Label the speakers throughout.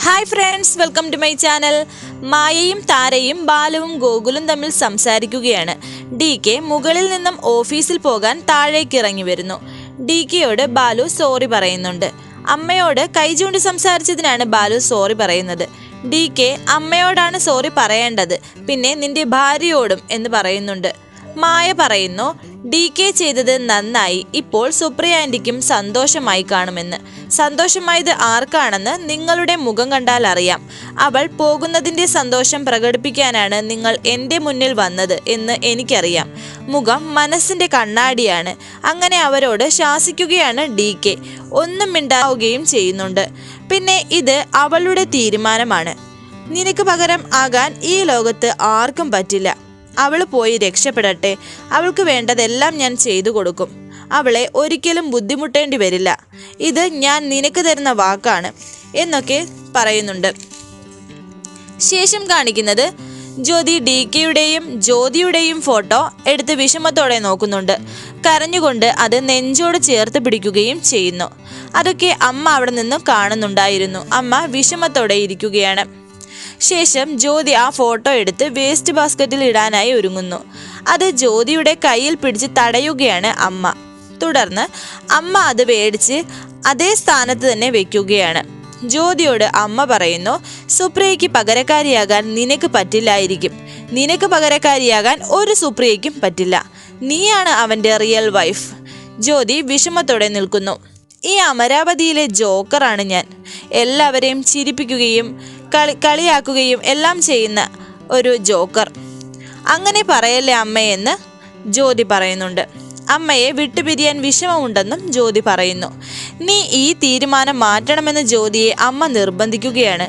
Speaker 1: Hi friends, welcome to my channel. മായയും താരയും ബാലുവും ഗോകുലും തമ്മിൽ സംസാരിക്കുകയാണ്. ഡി കെ മുകളിൽ നിന്നും ഓഫീസിൽ പോകാൻ താഴേക്ക് ഇറങ്ങി വരുന്നു. ഡി കെയോട് ബാലു സോറി പറയുന്നുണ്ട്. അമ്മയോട് കൈ ചൂണ്ടി സംസാരിച്ചതിനാണ് ബാലു സോറി പറയുന്നത്. ഡി കെ അമ്മയോടാണ് സോറി പറയേണ്ടത്, പിന്നെ നിന്റെ ഭാര്യയോടും എന്ന് പറയുന്നുണ്ട്. മായ പറയുന്നു, ഡി കെ ചെയ്തത് നന്നായി, ഇപ്പോൾ സുപ്രിയ ആൻറ്റിക്കും സന്തോഷമായി കാണുമെന്ന്. സന്തോഷമായത് ആർക്കാണെന്ന് നിങ്ങളുടെ മുഖം കണ്ടാൽ അറിയാം. അവൾ പോകുന്നതിൻ്റെ സന്തോഷം പ്രകടിപ്പിക്കാനാണ് നിങ്ങൾ എൻ്റെ മുന്നിൽ വന്നത് എന്ന് എനിക്കറിയാം. മുഖം മനസ്സിൻ്റെ കണ്ണാടിയാണ്. അങ്ങനെ അവരോട് ശാസിക്കുകയാണ് ഡി കെ. ഒന്നും മിണ്ടാവുകയും ചെയ്യുന്നുണ്ട്. പിന്നെ ഇത് അവളുടെ തീരുമാനമാണ്. നിനക്ക് പകരം ആകാൻ ഈ ലോകത്ത് ആർക്കും പറ്റില്ല. അവൾ പോയി രക്ഷപ്പെടട്ടെ. അവൾക്ക് വേണ്ടതെല്ലാം ഞാൻ ചെയ്തു കൊടുക്കും. അവളെ ഒരിക്കലും ബുദ്ധിമുട്ടേണ്ടി വരില്ല. ഇത് ഞാൻ നിനക്ക് തരുന്ന വാക്കാണ് എന്നൊക്കെ പറയുന്നുണ്ട്. ശേഷം കാണിക്കുന്നത് ജ്യോതി ഡി കെയുടെയും ജ്യോതിയുടെയും ഫോട്ടോ എടുത്ത് വിഷമത്തോടെ നോക്കുന്നുണ്ട്. കരഞ്ഞുകൊണ്ട് അത് നെഞ്ചോട് ചേർത്ത് പിടിക്കുകയും ചെയ്യുന്നു. അതൊക്കെ അമ്മ അവിടെ നിന്ന് കാണുന്നുണ്ടായിരുന്നു. അമ്മ വിഷമത്തോടെ ഇരിക്കുകയാണ്. ശേഷം ജ്യോതി ആ ഫോട്ടോ എടുത്ത് വേസ്റ്റ് ബാസ്ക്കറ്റിൽ ഇടാനായി ഒരുങ്ങുന്നു. അത് ജ്യോതിയുടെ കയ്യിൽ പിടിച്ച് തടയുകയാണ് അമ്മ. തുടർന്ന് അമ്മ അത് മേടിച്ച് അതേ സ്ഥാനത്ത് തന്നെ വെക്കുകയാണ്. ജ്യോതിയോട് അമ്മ പറയുന്നു, സുപ്രിയയ്ക്ക് പകരക്കാരിയാകാൻ നിനക്ക് പറ്റില്ലായിരിക്കും. നിനക്ക് പകരക്കാരിയാകാൻ ഒരു സുപ്രിയയ്ക്കും പറ്റില്ല. നീയാണ് അവൻ്റെ റിയൽ വൈഫ്. ജ്യോതി വിഷമത്തോടെ നിൽക്കുന്നു. ഈ അമരാവതിയിലെ ജോക്കറാണ് ഞാൻ. എല്ലാവരെയും ചിരിപ്പിക്കുകയും കളിയാക്കുകയും എല്ലാം ചെയ്യുന്ന ഒരു ജോക്കർ. അങ്ങനെ പറയല്ലേ അമ്മയെന്ന് ജ്യോതി പറയുന്നുണ്ട്. അമ്മയെ വിട്ടുപിരിയാൻ വിഷമമുണ്ടെന്നും ജ്യോതി പറയുന്നു. നീ ഈ തീരുമാനം മാറ്റണമെന്ന് ജ്യോതിയെ അമ്മ നിർബന്ധിക്കുകയാണ്.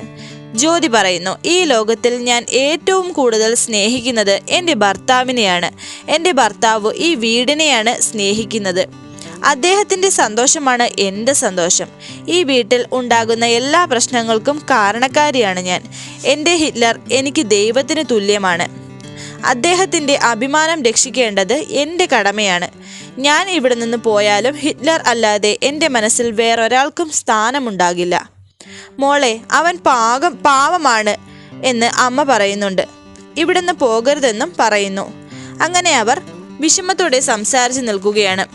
Speaker 1: ജ്യോതി പറയുന്നു, ഈ ലോകത്തിൽ ഞാൻ ഏറ്റവും കൂടുതൽ സ്നേഹിക്കുന്നത് എൻ്റെ ഭർത്താവിനെയാണ്. എൻ്റെ ഭർത്താവ് ഈ വീടിനെയാണ് സ്നേഹിക്കുന്നത്. അദ്ദേഹത്തിൻ്റെ സന്തോഷമാണ് എൻ്റെ സന്തോഷം. ഈ വീട്ടിൽ ഉണ്ടാകുന്ന എല്ലാ പ്രശ്നങ്ങൾക്കും കാരണക്കാരിയാണ് ഞാൻ. എൻ്റെ ഹിറ്റ്ലർ എനിക്ക് ദൈവത്തിന് തുല്യമാണ്. അദ്ദേഹത്തിൻ്റെ അഭിമാനം രക്ഷിക്കേണ്ടത് എൻ്റെ കടമയാണ്. ഞാൻ ഇവിടെ നിന്ന് പോയാലും ഹിറ്റ്ലർ അല്ലാതെ എൻ്റെ മനസ്സിൽ വേറൊരാൾക്കും സ്ഥാനമുണ്ടാകില്ല. മോളെ, അവൻ പാവമാണ് എന്ന് അമ്മ പറയുന്നുണ്ട്. ഇവിടെ നിന്ന് പോകരുതെന്നും പറയുന്നു. അങ്ങനെ അവർ വിഷമത്തോടെ സംസാരിച്ച് നിൽക്കുകയാണ്.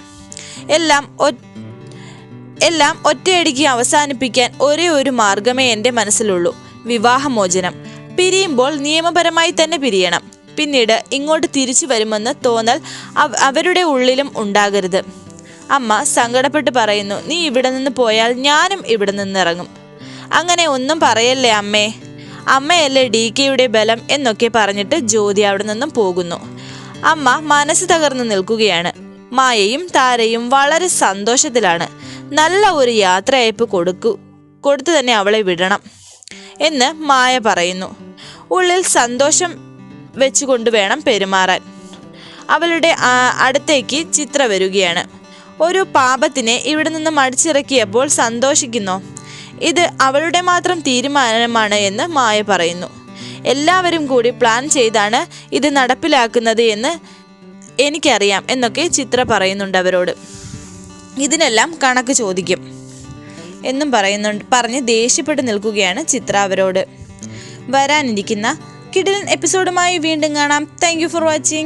Speaker 1: എല്ലാം ഒറ്റയടിക്ക് അവസാനിപ്പിക്കാൻ ഒരേ ഒരു മാർഗമേ എൻ്റെ മനസ്സിലുള്ളൂ, വിവാഹമോചനം. പിരിയുമ്പോൾ നിയമപരമായി തന്നെ പിരിയണം. പിന്നീട് ഇങ്ങോട്ട് തിരിച്ചു വരുമെന്ന് തോന്നൽ അവരുടെ ഉള്ളിലും ഉണ്ടാകരുത്. അമ്മ സങ്കടപ്പെട്ട് പറയുന്നു, നീ ഇവിടെ നിന്ന് പോയാൽ ഞാനും ഇവിടെ നിന്നിറങ്ങും. അങ്ങനെ ഒന്നും പറയല്ലേ അമ്മേ. അമ്മയല്ലേ ഡി കെയുടെ ബലം എന്നൊക്കെ പറഞ്ഞിട്ട് ജ്യോതി അവിടെ നിന്നും പോകുന്നു. അമ്മ മനസ്സ് തകർന്നു നിൽക്കുകയാണ്. മായയും താരയും വളരെ സന്തോഷത്തിലാണ്. നല്ല ഒരു യാത്രയയപ്പ് കൊടുത്തു തന്നെ അവളെ വിടണം എന്ന് മായ പറയുന്നു. ഉള്ളിൽ സന്തോഷം വെച്ചുകൊണ്ട് വേണം പെരുമാറാൻ. അവളുടെ അടുത്തേക്ക് ചിത്ര വരികയാണ്. ഒരു പാപത്തിനെ ഇവിടെ നിന്നും അടിച്ചിറക്കിയപ്പോൾ സന്തോഷിക്കുന്നോ? ഇത് അവളുടെ മാത്രം തീരുമാനമാണ് എന്ന് മായ പറയുന്നു. എല്ലാവരും കൂടി പ്ലാൻ ചെയ്താണ് ഇത് നടപ്പിലാക്കുന്നത് എന്ന് എനിക്കറിയാം എന്നൊക്കെ ചിത്ര പറയുന്നുണ്ട് അവരോട്. ഇതിനെല്ലാം കണക്ക് ചോദിക്കും എന്നും പറഞ്ഞ് ദേഷ്യപ്പെട്ട് നിൽക്കുകയാണ് ചിത്ര അവരോട്. വരാനിരിക്കുന്ന കിടിലൻ എപ്പിസോഡുമായി വീണ്ടും കാണാം. Thank you for watching.